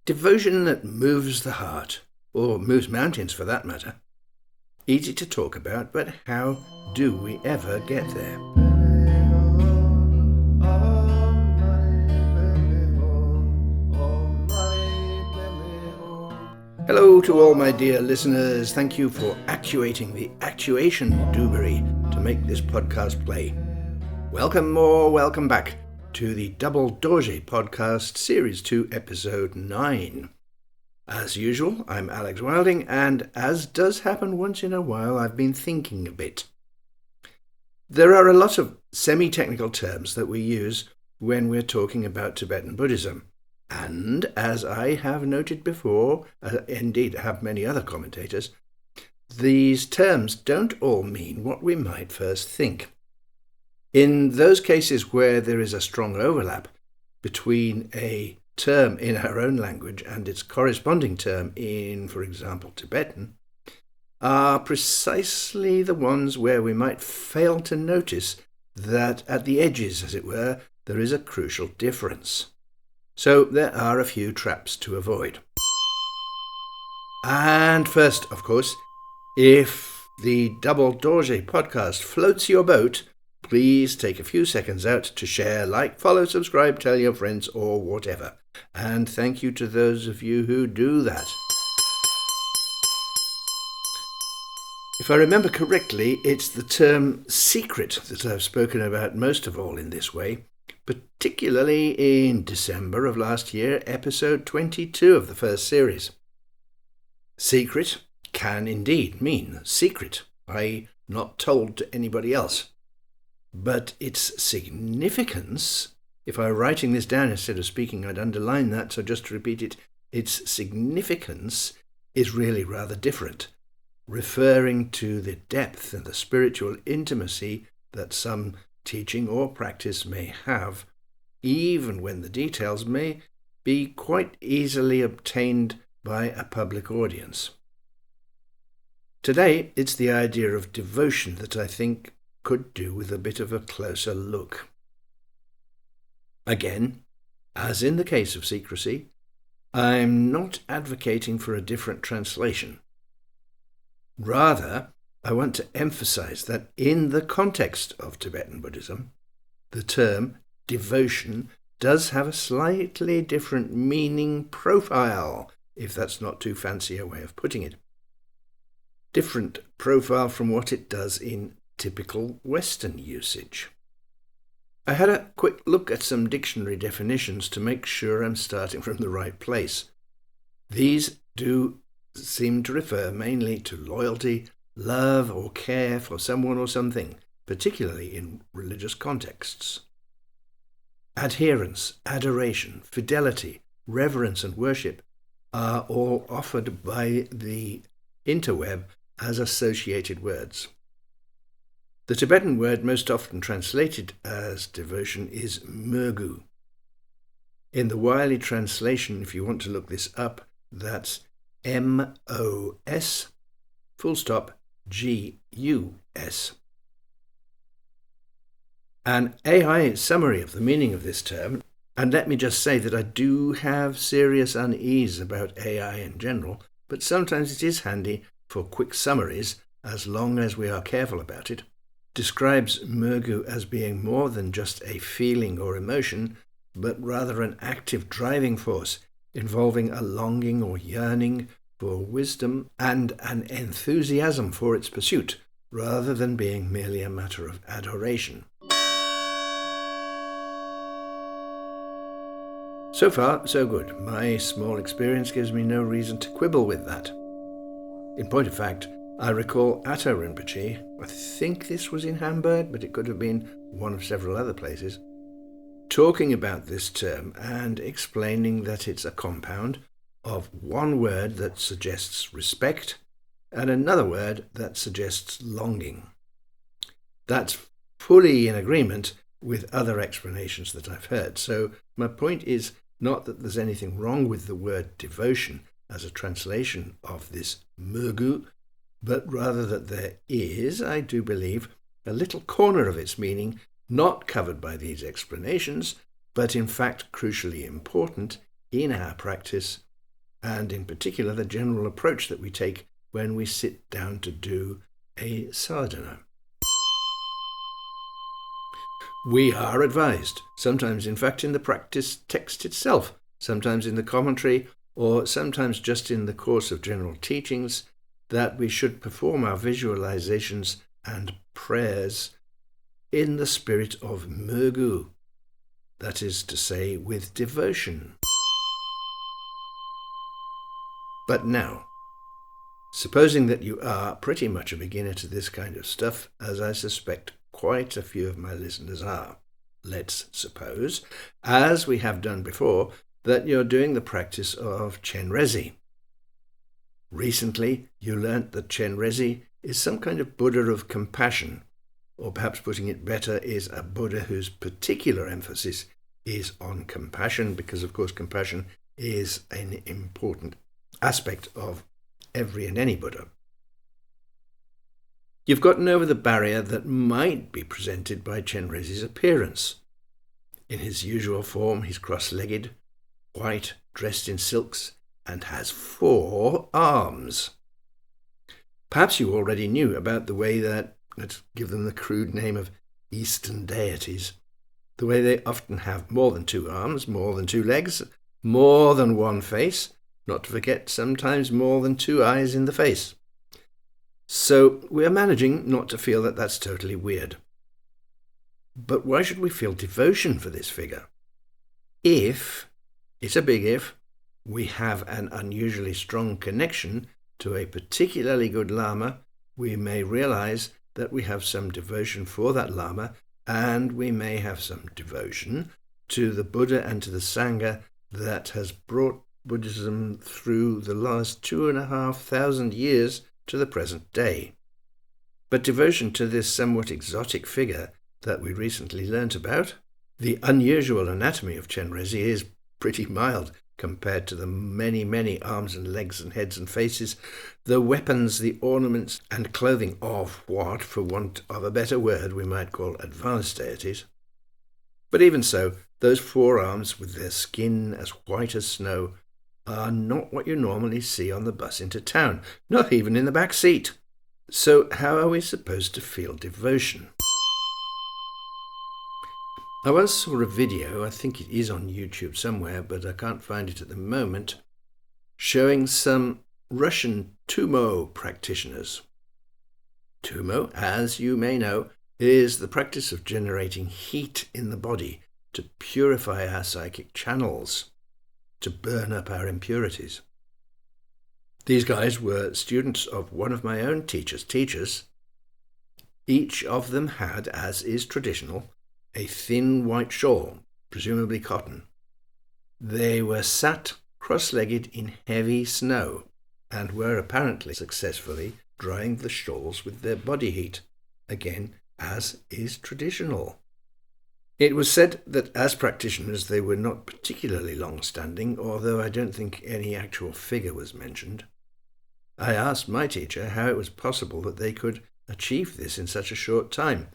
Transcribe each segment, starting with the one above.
Devotion that moves the heart, or moves mountains for that matter. Easy to talk about, but how do we ever get there? Hello to all my dear listeners. Thank you for actuating the actuation doobery to make this podcast play. Welcome or welcome back to the Double Doge podcast, Series 2, Episode 9. As usual, I'm Alex Wilding, and as does happen once in a while, I've been thinking a bit. There are a lot of semi-technical terms that we use when we're talking about Tibetan Buddhism. And as I have noted before, indeed have many other commentators, these terms don't all mean what we might first think. In those cases where there is a strong overlap between a term in our own language and its corresponding term in, for example, Tibetan, are precisely the ones where we might fail to notice that at the edges, as it were, there is a crucial difference. So there are a few traps to avoid. And first, of course, if the Double Doge podcast floats your boat, please take a few seconds out to share, like, follow, subscribe, tell your friends, or whatever. And thank you to those of you who do that. If I remember correctly, it's the term secret that I've spoken about most of all in this way, particularly in December of last year, episode 22 of the first series. Secret can indeed mean secret, i.e. not told to anybody else. But its significance, if I were writing this down instead of speaking, I'd underline that, so just to repeat it, its significance is really rather different, referring to the depth and the spiritual intimacy that some teaching or practice may have, even when the details may be quite easily obtained by a public audience. Today, it's the idea of devotion that I think could do with a bit of a closer look. Again, as in the case of secrecy, I'm not advocating for a different translation. Rather, I want to emphasize that in the context of Tibetan Buddhism, the term devotion does have a slightly different meaning profile, if that's not too fancy a way of putting it. Different profile from what it does in typical Western usage. I had a quick look at some dictionary definitions to make sure I'm starting from the right place. These do seem to refer mainly to loyalty, love or care for someone or something, particularly in religious contexts. Adherence, adoration, fidelity, reverence and worship are all offered by the interweb as associated words. The Tibetan word most often translated as devotion is mögü. In the Wiley translation, if you want to look this up, that's M-O-S, full stop, G-U-S. An AI summary of the meaning of this term, and let me just say that I do have serious unease about AI in general, but sometimes it is handy for quick summaries as long as we are careful about it, describes mögü as being more than just a feeling or emotion, but rather an active driving force involving a longing or yearning for wisdom and an enthusiasm for its pursuit, rather than being merely a matter of adoration. So far, so good. My small experience gives me no reason to quibble with that. In point of fact, I recall Atta Rinpoche, I think this was in Hamburg, but it could have been one of several other places, talking about this term and explaining that it's a compound of one word that suggests respect and another word that suggests longing. That's fully in agreement with other explanations that I've heard. So my point is not that there's anything wrong with the word devotion as a translation of this mögü, but rather that there is, I do believe, a little corner of its meaning not covered by these explanations, but in fact crucially important in our practice and in particular the general approach that we take when we sit down to do a sadhana. We are advised, sometimes in fact in the practice text itself, sometimes in the commentary, or sometimes just in the course of general teachings, that we should perform our visualizations and prayers in the spirit of mögü, that is to say, with devotion. But now, supposing that you are pretty much a beginner to this kind of stuff, as I suspect quite a few of my listeners are, let's suppose, as we have done before, that you're doing the practice of Chenrezig. Recently, you learnt that Chenrezig is some kind of Buddha of compassion, or perhaps putting it better, is a Buddha whose particular emphasis is on compassion, because of course compassion is an important aspect of every and any Buddha. You've gotten over the barrier that might be presented by Chenrezig's appearance. In his usual form, he's cross-legged, white, dressed in silks, and has 4 arms. Perhaps you already knew about the way that, let's give them the crude name of Eastern deities, the way they often have more than 2 arms, more than 2 legs, more than 1 face, not to forget sometimes more than 2 eyes in the face. So we are managing not to feel that that's totally weird. But why should we feel devotion for this figure? If, it's a big if, we have an unusually strong connection to a particularly good Lama, we may realize that we have some devotion for that Lama, and we may have some devotion to the Buddha and to the Sangha that has brought Buddhism through the last 2,500 years to the present day. But devotion to this somewhat exotic figure that we recently learnt about, the unusual anatomy of Chenrezig is pretty mild compared to the many, many arms and legs and heads and faces, the weapons, the ornaments and clothing of what, for want of a better word, we might call advanced deities. But even so, those 4 arms with their skin as white as snow are not what you normally see on the bus into town, not even in the back seat. So how are we supposed to feel devotion? I once saw a video, I think it is on YouTube somewhere, but I can't find it at the moment, showing some Russian Tumo practitioners. Tumo, as you may know, is the practice of generating heat in the body to purify our psychic channels, to burn up our impurities. These guys were students of one of my own teachers. Each of them had, as is traditional, a thin white shawl, presumably cotton. They were sat cross-legged in heavy snow and were apparently successfully drying the shawls with their body heat, again, as is traditional. It was said that as practitioners they were not particularly long-standing, although I don't think any actual figure was mentioned. I asked my teacher how it was possible that they could achieve this in such a short time,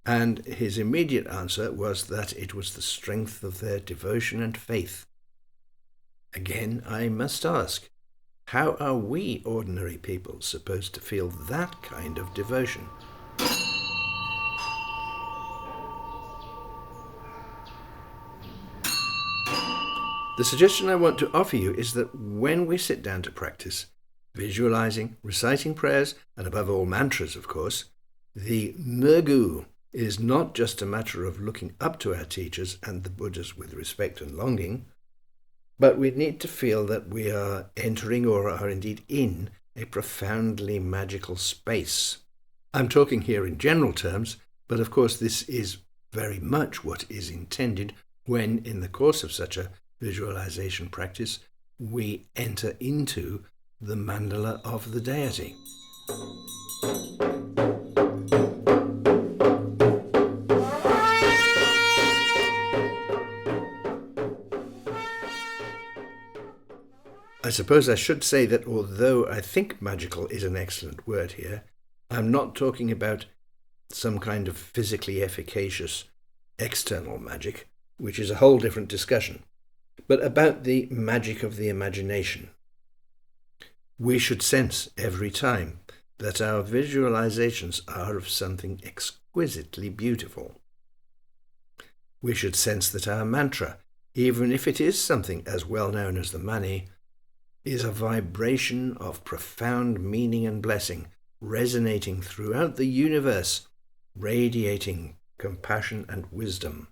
and his immediate answer was that it was the strength of their devotion and faith. Again, I must ask, how are we ordinary people supposed to feel that kind of devotion? The suggestion I want to offer you is that when we sit down to practice, visualizing, reciting prayers, and above all mantras, of course, the mögü is not just a matter of looking up to our teachers and the Buddhas with respect and longing, but we need to feel that we are entering or are indeed in a profoundly magical space. I'm talking here in general terms, but of course this is very much what is intended when, in the course of such a visualization practice, we enter into the mandala of the deity. I suppose I should say that although I think magical is an excellent word here, I'm not talking about some kind of physically efficacious external magic, which is a whole different discussion, but about the magic of the imagination, We should sense every time that our visualizations are of something exquisitely beautiful. We should sense that our mantra, even if it is something as well known as the money, is a vibration of profound meaning and blessing, resonating throughout the universe, radiating compassion and wisdom.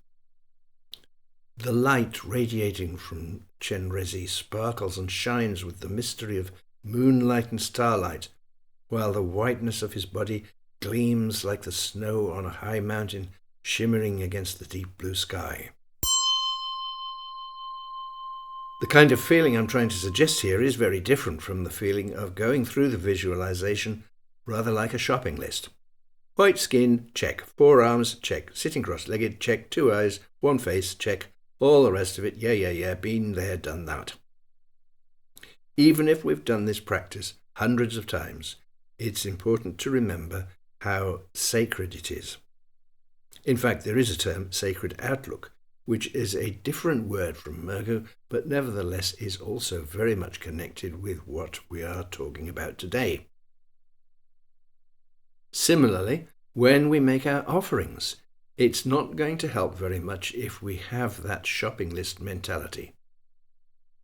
The light radiating from Chenrezig sparkles and shines with the mystery of moonlight and starlight, while the whiteness of his body gleams like the snow on a high mountain shimmering against the deep blue sky. The kind of feeling I'm trying to suggest here is very different from the feeling of going through the visualization rather like a shopping list. White skin, check. 4 arms, check. Sitting cross-legged, check. 2 eyes, 1 face, check. All the rest of it, yeah, been there, done that. Even if we've done this practice hundreds of times, it's important to remember how sacred it is. In fact, there is a term, sacred outlook, which is a different word from mögü, but nevertheless is also very much connected with what we are talking about today. Similarly, when we make our offerings, it's not going to help very much if we have that shopping list mentality.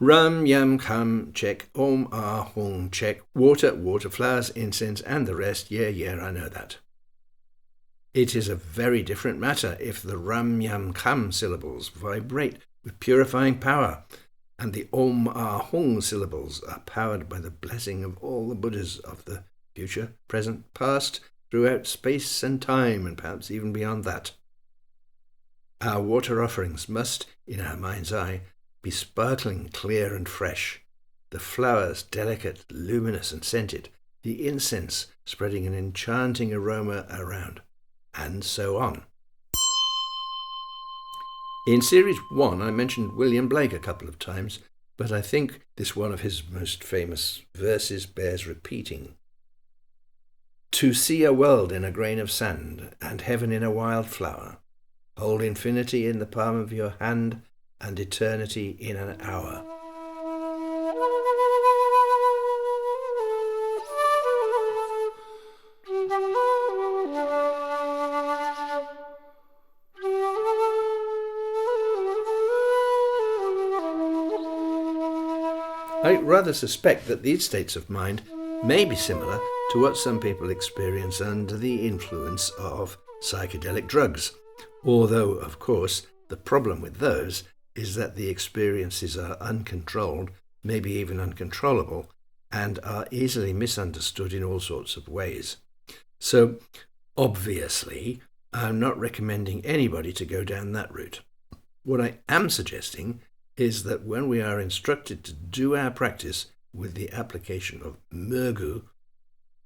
Ram, yam, kam, check. Om, ah, hung, check. Water, flowers, incense, and the rest. Yeah, I know that. It is a very different matter if the ram, yam, kam syllables vibrate with purifying power, and the om, ah, hung syllables are powered by the blessing of all the Buddhas of the future, present, past, throughout space and time, and perhaps even beyond that. Our water offerings must, in our mind's eye, be sparkling clear and fresh, the flowers delicate, luminous and scented, the incense spreading an enchanting aroma around, and so on. In Series 1 I mentioned William Blake a couple of times, but I think this one of his most famous verses bears repeating. To see a world in a grain of sand, and heaven in a wild flower, hold infinity in the palm of your hand, and eternity in an hour. I rather suspect that these states of mind may be similar to what some people experience under the influence of psychedelic drugs, although, of course, the problem with those is that the experiences are uncontrolled, maybe even uncontrollable, and are easily misunderstood in all sorts of ways. So, obviously, I'm not recommending anybody to go down that route. What I am suggesting is that when we are instructed to do our practice with the application of mögü,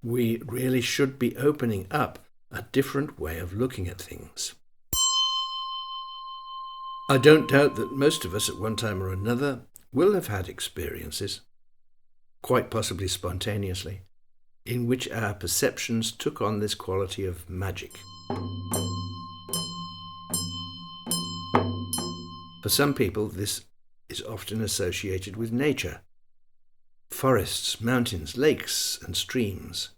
we really should be opening up a different way of looking at things. I don't doubt that most of us at one time or another will have had experiences, quite possibly spontaneously, in which our perceptions took on this quality of magic. For some people, this is often associated with nature, forests, mountains, lakes, and streams.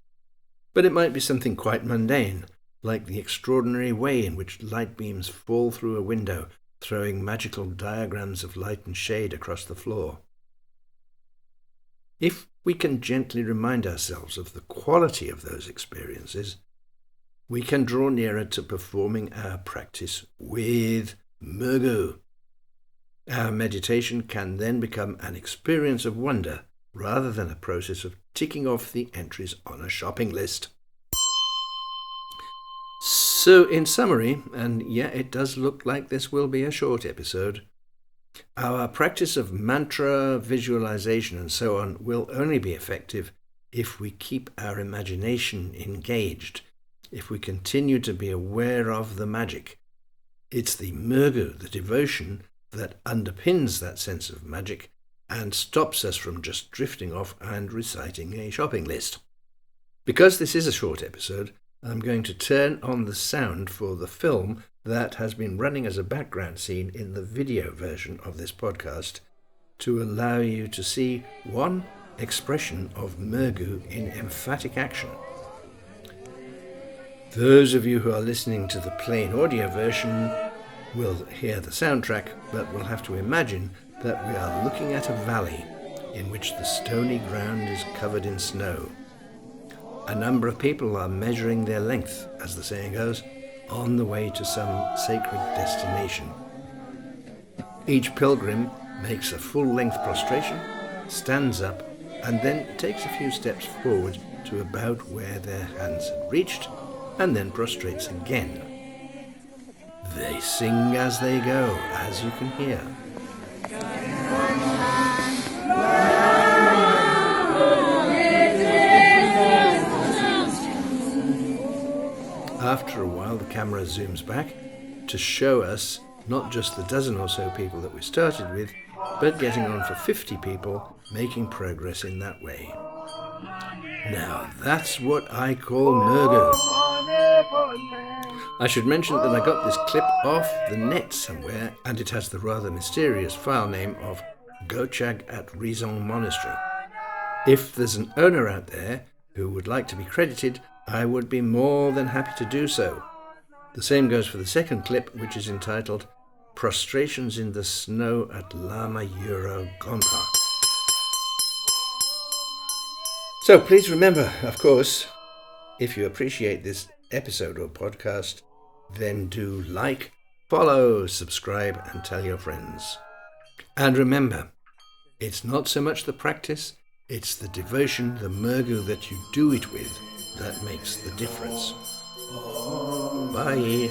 But it might be something quite mundane, like the extraordinary way in which light beams fall through a window, throwing magical diagrams of light and shade across the floor. If we can gently remind ourselves of the quality of those experiences, we can draw nearer to performing our practice with mögü. Our meditation can then become an experience of wonder rather than a process of ticking off the entries on a shopping list. So in summary, and yeah, it does look like this will be a short episode, our practice of mantra, visualization and so on will only be effective if we keep our imagination engaged, if we continue to be aware of the magic. It's the mögü, the devotion, that underpins that sense of magic and stops us from just drifting off and reciting a shopping list. Because this is a short episode, I'm going to turn on the sound for the film that has been running as a background scene in the video version of this podcast to allow you to see, one, expression of mögü in emphatic action. Those of you who are listening to the plain audio version will hear the soundtrack, but will have to imagine that we are looking at a valley in which the stony ground is covered in snow. A number of people are measuring their length, as the saying goes, on the way to some sacred destination. Each pilgrim makes a full-length prostration, stands up, and then takes a few steps forward to about where their hands had reached, and then prostrates again. They sing as they go, as you can hear. After a while, the camera zooms back to show us not just the dozen or so people that we started with, but getting on for 50 people, making progress in that way. Now that's what I call mögü. I should mention that I got this clip off the net somewhere, and it has the rather mysterious file name of Gochag at Rizong Monastery. If there's an owner out there who would like to be credited, I would be more than happy to do so. The same goes for the second clip, which is entitled Prostrations in the Snow at Lama Yuro Gonpa. So please remember, of course, if you appreciate this episode or podcast, then do like, follow, subscribe, and tell your friends. And remember, it's not so much the practice, it's the devotion, the mögü that you do it with, that makes the difference. Bye.